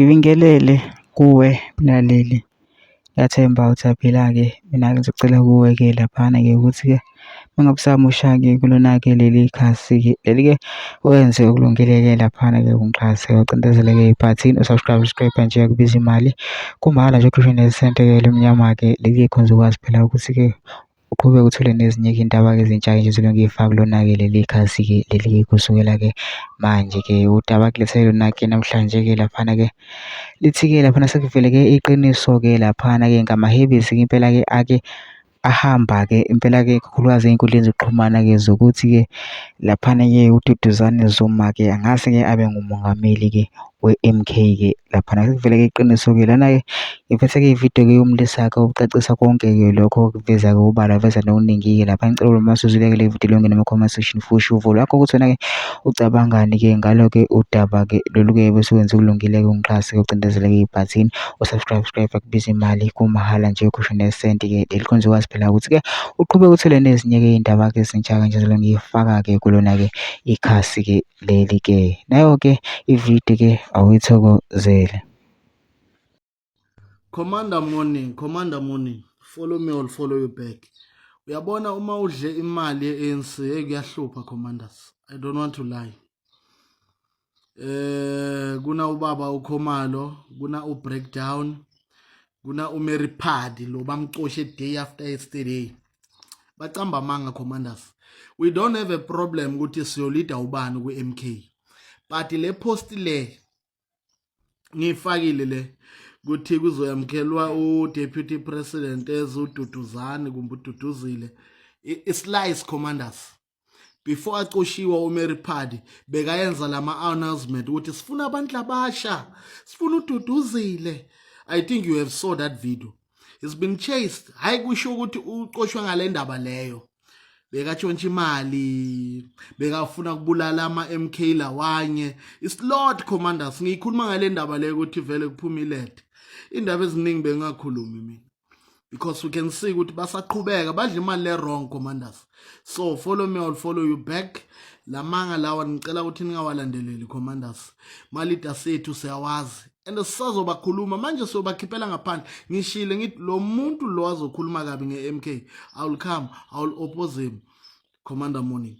ngibingelele kuwe mlaleli, ngiyathemba uthaphila-ke. Mina-ke ngizocela kuwe-ke laphana-ke ukuthi-ke mangabe usamusha-ke kulona-ke leli khasi-ke leli-ke wenze okulungile-ke laphana-ke ungixhase ucindezele-ke ibhathini usubscribe nje kubiza imali kumahhala nje ukhishwe nesente-ke lemnyama-ke leli khonza ukwazi phela ukuthi-ke uqhubeke uthole nezinye-ke iy'ndaba-ke ezintsha-ke nje zilonge yifaka kulona-ke leli khasi-ke leli kusukela-ke manje-ke udaba kulethele lona-ke namhlanje-ke laphana-ke lithi-ke laphana sekuvele-ke iqiniso-ke laphana-ke ngamahebisi-ke impela-ke ake ahamba-ke impela-ke kakhulukazi ey'nkundleni zokuxhumana-ke zokuthi-ke laphana-ke uDuduzane Zuma-ke angase-ke abe ngumongameli-ke we-MK-ke laphana sekuvele-ke iqiniso-ke lana-ke ngiphethe-ke ividiyo-ke yomlisaka ukucacisa konke-ke lokho kuveza-ke ubala veza nokuningi-ke lapha ngicela uma usuzwile-ke le vidiyo yonke nama-comment section futhi uvo lakho ukuthi wena-ke ucabangani-ke ngalo-ke udaba-ke lolu-ke bese wenza ukulungile-ke ungixhase-ke ucindezele-ke ibhathini usubscribe kubiza imali kumahhala nje ukhishwe nesenti-ke leli khonza ukwazi phela ukuthi-ke uqhubeke uthole nezinye-ke iy'ndaba-ke ezintsha-ke nje zilonge yifaka-ke kulona-ke ikhasi-ke leli-ke nayo-ke ividiyo-ke awuyithokozele. Commander morning, follow me, I'll follow you back. Uyabona uma udle imali ye-ANC kuyahlupha commanders, I don't want to lie. Kuna ubaba uKhomalo, kuna uBreakdown, kuna uMary Phadi lo bamxoshe day after yesterday. Bacamba amanga commanders. We don't have a problem ukuthi siyolida ubani ku-MK. But le post le ngifakile le kuthi kuzoyamkelwa u-Deputy President ezuDuduzane kumbe uDuduzile. It's lies commanders. Before aqoshiwa uMary Phadi bekayenza lama-announcement ukuthi sifuna abantu labasha, sifuna uDuduzile. I think you have saw that video. He's been chased. Hayi kusho ukuthi uqoshwe ngale ndaba leyo. Bekatshontsha imali, bekafuna kubulala ama-MK lawanye. It's Lord commanders. Ngikhuluma ngale ndaba leyo ukuthi vele kuphuma ilethe. Indaba eziningi bengakhulumi mina. Because we can see ukuthi basaqhubeka badla imali le wrong commanders. So follow me, I'll follow you back. Lamanga lawa ngicela ukuthi ningawalandeleli commanders. Malita sethu siyawazi. And sisazobakhuluma manje sobakhiphela ngaphandle. Ngishile ngithi lo muntu lo azokhuluma kabi nge-MK. I will come, I will oppose him. Commander morning.